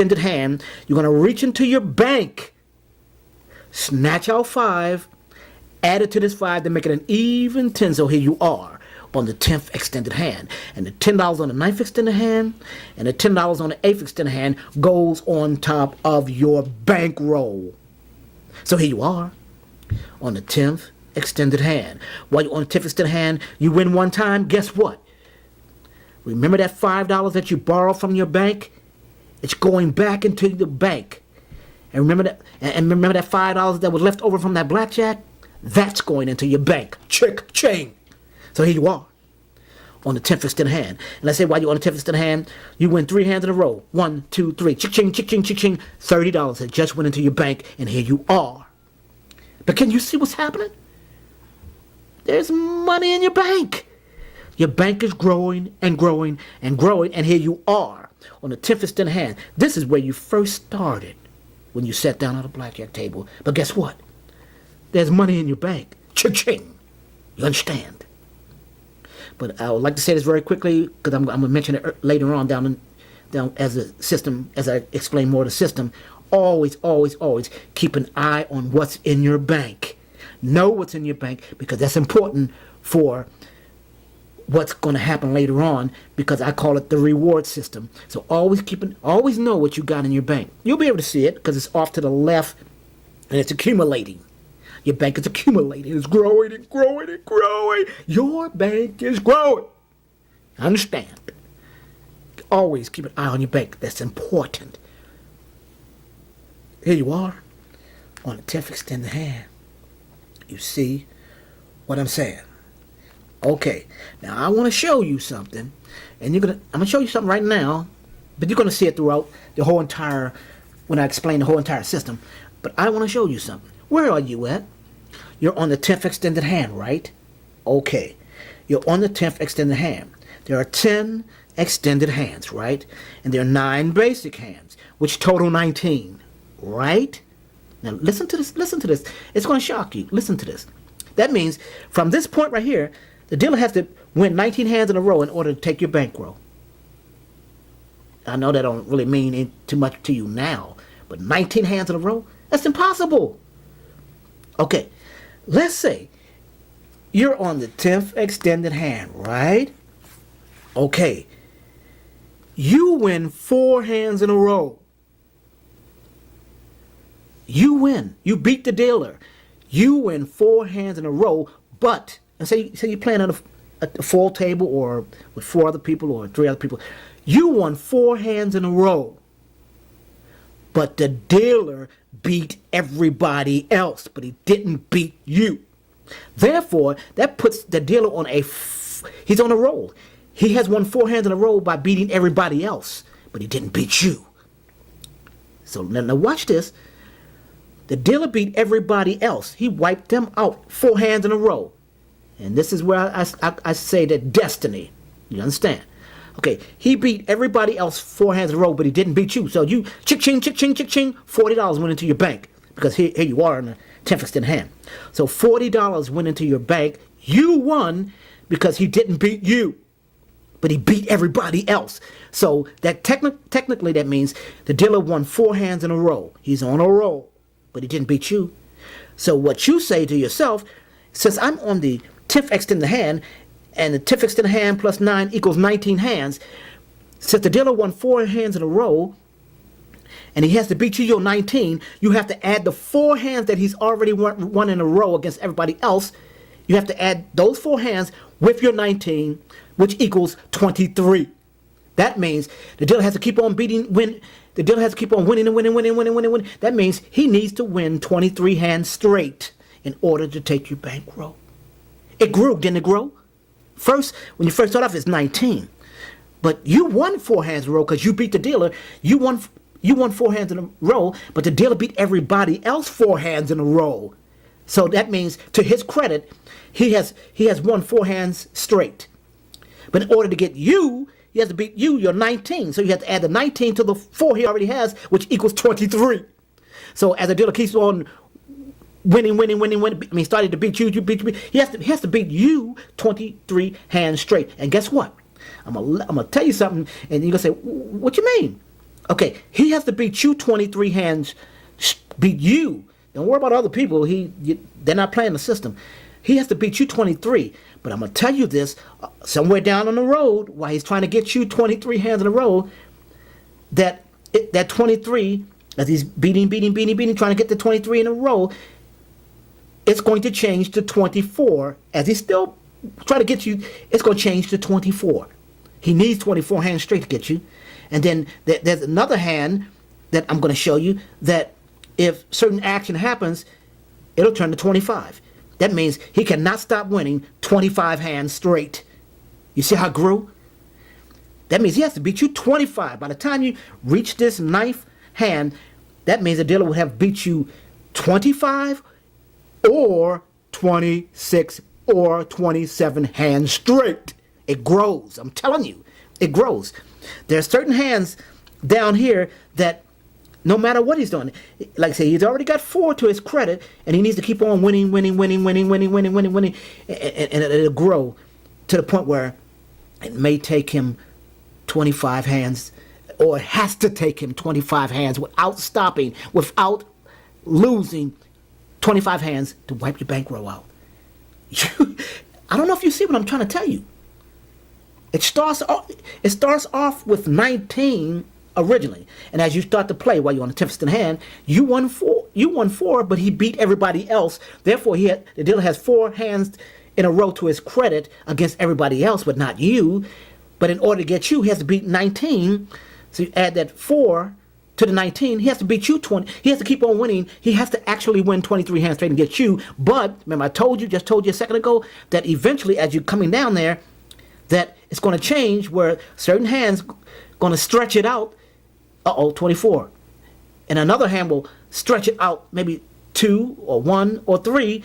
extended hand, you're going to reach into your bank, snatch out 5, add it to this 5 to make it an even 10. So here you are on the 10th extended hand. And the $10 on the 9th extended hand and the $10 on the 8th extended hand goes on top of your bankroll. So here you are on the 10th extended hand. While you're on the 10th extended hand, you win one time. Guess what? Remember that $5 that you borrowed from your bank? It's going back into the bank. And remember that $5 that was left over from that blackjack? That's going into your bank. Chick-ching. So here you are on the 10th extended hand. And let's say while you're on the 10th extended hand, you win 3 hands in a row. 1, 2, 3. Chick-ching, chick-ching, chick-ching. $30 that just went into your bank, and here you are. But can you see what's happening? There's money in your bank. Your bank is growing and growing and growing, and here you are on the 10th extended hand. This is where you first started when you sat down at a blackjack table. But guess what? There's money in your bank. Cha-ching. You understand? But I would like to say this very quickly because I'm going to mention it later on down as a system, as I explain more of the system. Always, always, always keep an eye on what's in your bank. Know what's in your bank because that's important for what's going to happen later on, because I call it the reward system. So always know what you got in your bank. You'll be able to see it because it's off to the left and it's accumulating. Your bank is accumulating. It's growing and growing and growing. Your bank is growing. Understand? Always keep an eye on your bank. That's important. Here you are on the 10th extended hand. You see what I'm saying? Okay, now I want to show you something, and I'm going to show you something right now, but you're going to see it throughout the whole entire, when I explain the whole entire system. But I want to show you something. Where are you at? You're on the 10th extended hand, right? Okay, you're on the 10th extended hand. There are 10 extended hands, right? And there are 9 basic hands, which total 19, right? Now listen to this, It's going to shock you. Listen to this. That means from this point right here, the dealer has to win 19 hands in a row in order to take your bankroll. I know that don't really mean too much to you now, but 19 hands in a row? That's impossible. Okay, let's say you're on the 10th extended hand, right? Okay, you win 4 hands in a row. You win. You beat the dealer. You win 4 hands in a row, but, and say you're playing on a full table or with 4 other people or 3 other people. You won 4 hands in a row, but the dealer beat everybody else, but he didn't beat you. Therefore, that puts the dealer on he's on a roll. He has won 4 hands in a row by beating everybody else, but he didn't beat you. So now watch this. The dealer beat everybody else. He wiped them out 4 hands in a row. And this is where I say that destiny. You understand? Okay, he beat everybody else 4 hands in a row, but he didn't beat you. So you, chick-ching, chick-ching, chick-ching, $40 went into your bank. Because here you are in the 10th extended hand. So $40 went into your bank. You won because he didn't beat you, but he beat everybody else. So that technically that means the dealer won 4 hands in a row. He's on a roll, but he didn't beat you. So what you say to yourself, since I'm on the 10th extended hand, and the 10th extended hand plus 9 equals 19 hands, since the dealer won 4 hands in a row, and he has to beat you your 19, you have to add the 4 hands that he's already won in a row against everybody else. You have to add those 4 hands with your 19, which equals 23. That means the dealer has to keep on winning and winning. That means he needs to win 23 hands straight in order to take your bankroll. It grew, didn't it grow? First, when you first start off, it's 19. But you won 4 hands in a row because you beat the dealer. You won 4 hands in a row, but the dealer beat everybody else 4 hands in a row. So that means, to his credit, he has won 4 hands straight. But in order to get you, he has to beat you, you're 19. So you have to add the 19 to the 4 he already has, which equals 23. So as the dealer keeps on winning, starting to beat you, he has to beat you 23 hands straight. And guess what? I'm gonna tell you something, and you're gonna say, what you mean? Okay, he has to beat you 23 hands, beat you. Don't worry about other people. They're not playing the system. He has to beat you 23. But I'm going to tell you this, somewhere down on the road, while he's trying to get you 23 hands in a row, that 23, as he's beating, trying to get the 23 in a row, it's going to change to 24. As he's still trying to get you, it's going to change to 24. He needs 24 hands straight to get you. And then there's another hand that I'm going to show you that if certain action happens, it'll turn to 25. That means he cannot stop winning 25 hands straight. You see how it grew? That means he has to beat you 25. By the time you reach this ninth hand, that means the dealer would have beat you 25 or 26 or 27 hands straight. It grows. I'm telling you, it grows. There are certain hands down here that no matter what he's doing, like I say, he's already got 4 to his credit, and he needs to keep on winning, and it'll grow to the point where it may take him 25 hands, or it has to take him 25 hands without stopping, without losing 25 hands to wipe your bankroll out. I don't know if you see what I'm trying to tell you. It starts off with 19 originally, and as you start to play while you're on the 10th hand, you won 4, but he beat everybody else. Therefore, the dealer has 4 hands in a row to his credit against everybody else, but not you. But in order to get you, he has to beat 19. So you add that 4 to the 19. He has to beat you 20. He has to keep on winning. He has to actually win 23 hands straight and get you. But remember, I told you a second ago that eventually, as you're coming down there, that it's going to change where certain hands going to stretch it out. 24. And another hand will stretch it out, maybe 2 or 1 or 3.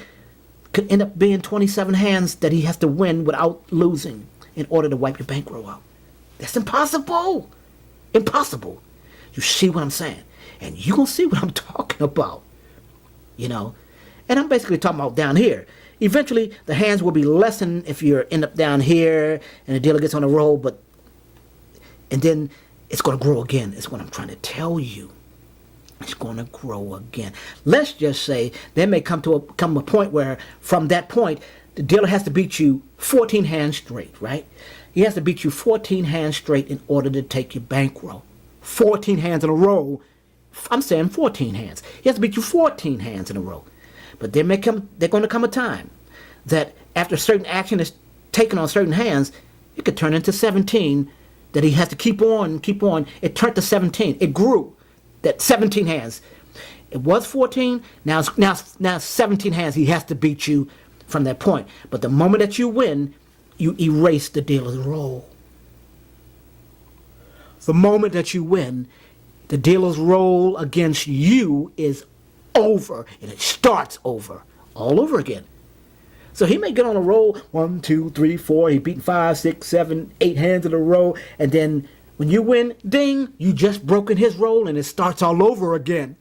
Could end up being 27 hands that he has to win without losing in order to wipe your bankroll out. That's impossible. Impossible. You see what I'm saying? And you're going to see what I'm talking about. You know? And I'm basically talking about down here. Eventually, the hands will be lessened if you end up down here and the dealer gets on a roll, and then it's going to grow again. Is what I'm trying to tell you. It's going to grow again. Let's just say there may come a point where, from that point, the dealer has to beat you 14 hands straight, right? He has to beat you 14 hands straight in order to take your bankroll. 14 hands in a row. I'm saying 14 hands. He has to beat you 14 hands in a row. But they're going to come a time that after certain action is taken on certain hands, it could turn into 17, that he has to keep on. It turned to 17. It grew. That 17 hands. It was 14. Now 17 hands. He has to beat you from that point. But the moment that you win, you erase the dealer's roll. The moment that you win, the dealer's roll against you is over, and it starts over, all over again. So he may get on a roll, 1, 2, 3, 4, he beat 5, 6, 7, 8 hands in a row, and then when you win, ding, you just broken his roll, and it starts all over again.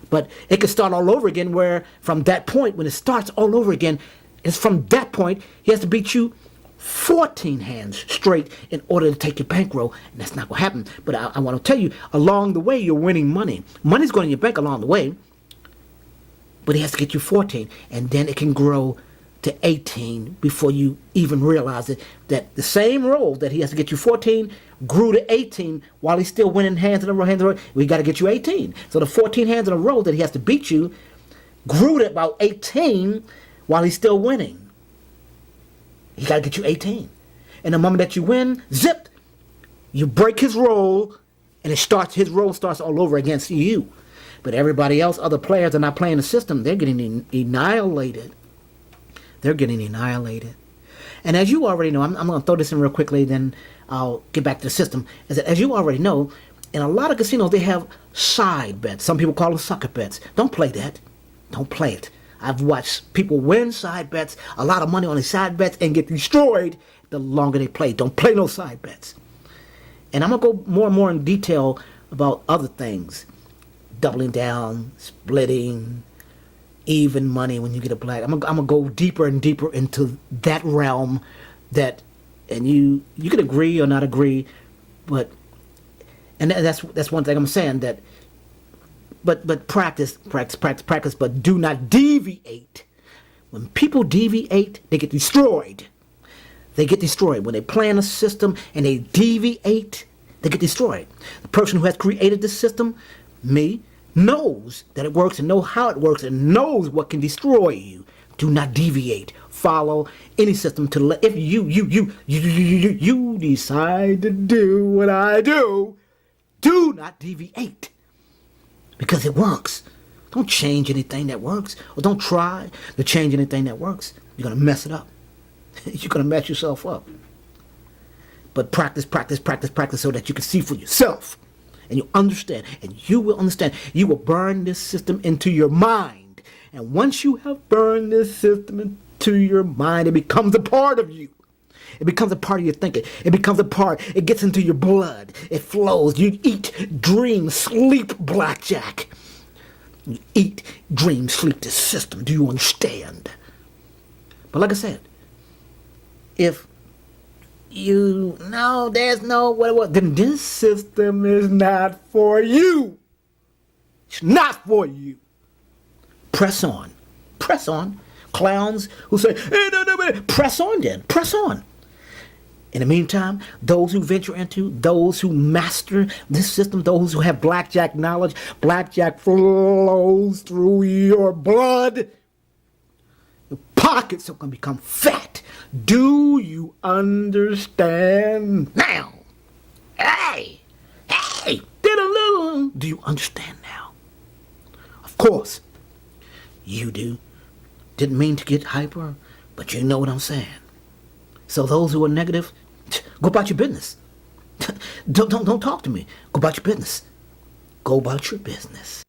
But it could start all over again where, from that point, when it starts all over again, it's from that point, he has to beat you 14 hands straight in order to take your bankroll, and that's not what happened. But I want to tell you, along the way, you're winning money. Money's going in your bank along the way, but he has to get you 14, and then it can grow to 18 before you even realize it. That the same roll that he has to get you 14 grew to 18 while he's still winning hands in a row. We got to get you 18. So the 14 hands in a row that he has to beat you grew to about 18 while he's still winning. He got to get you 18. And the moment that you win, zip, you break his roll, and his roll starts all over against you. But everybody else, other players are not playing the system. They're getting annihilated. They're getting annihilated. And as you already know, I'm going to throw this in real quickly, then I'll get back to the system. As you already know, in a lot of casinos, they have side bets. Some people call them sucker bets. Don't play that. Don't play it. I've watched people win side bets, a lot of money on the side bets, and get destroyed the longer they play. Don't play no side bets. And I'm going to go more and more in detail about other things. Doubling down, splitting, even money when you get a black. I'm going to go deeper and deeper into that realm and you can agree or not agree, but And that's one thing I'm saying, that but practice, but do not deviate. When people deviate, they get destroyed. They get destroyed. When they plan a system and they deviate, they get destroyed. The person who has created this system, me, knows that it works and know how it works and knows what can destroy you. Do not deviate. Follow any system if you decide to do what I do, do not deviate. Because it works. Don't change anything that works, or don't try to change anything that works. You're going to mess it up. You're going to mess yourself up. But practice so that you can see for yourself. And you understand. And you will understand. You will burn this system into your mind. And once you have burned this system into your mind, it becomes a part of you. It becomes a part of your thinking. It becomes a part. It gets into your blood. It flows. You eat, dream, sleep blackjack. You eat, dream, sleep this system. Do you understand? But like I said, if you know there's no what, then this system is not for you. It's not for you. Press on. Press on. Clowns who say, hey, no, press on then. Press on. In the meantime, those who venture into, those who master this system, those who have blackjack knowledge, blackjack flows through your blood. Your pockets are going to become fat. Do you understand now? Hey, do you understand now? Of course, you do. Didn't mean to get hyper, but you know what I'm saying. So those who are negative, go about your business. Don't talk to me. Go about your business. Go about your business.